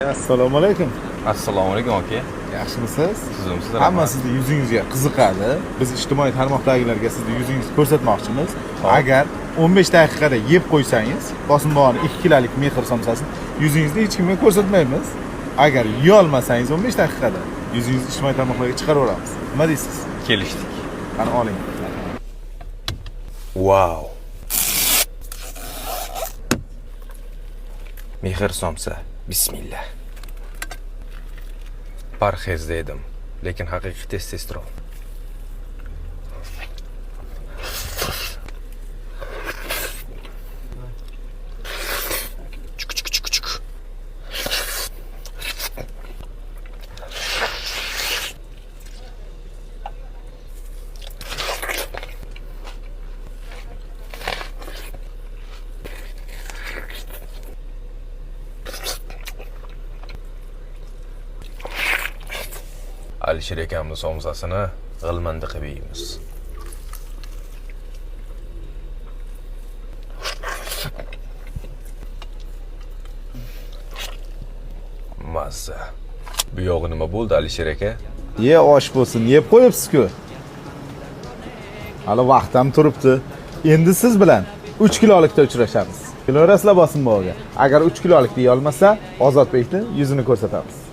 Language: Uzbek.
Assalomu alaykum. Assalomu alaykum aka. Yaxshimisiz? Sizlar Hamma sizni yuzingizga qiziqadi. Biz ijtimoiy tarmoqdagilarga sizni yuzingizni ko'rsatmoqchimiz. Agar 15 daqiqada yeb qo'ysangiz, Qosimboboning 2 kilolik mehr somsasini yuzingizni hech kimga ko'rsatmaymiz. Agar yeyolmasangiz 15 daqiqada yuzingizni ijtimoiy tarmoqlarga chiqarib olamiz. Nima deysiz? Kelishdik. Qani oling. Wow. Mehr somsa. Bismillah. Parhezda edim, lekin haqiqiy testosteron. Chuk. Alisher akamning somsasini g'ilmanda qilib yeymiz. Mazza. Bu yog'i nima bo'ldi Alisher aka? Ye osh bo'lsin, yeb qo'yibsiz-ku. Hali vaqt ham turibdi. Endi siz bilan 3 kilolikda uchrashamiz. Kiloraslab Qosimboboga. Agar 3 kilolik deya olmasa, Ozodbekning yuzini ko'rsatamiz.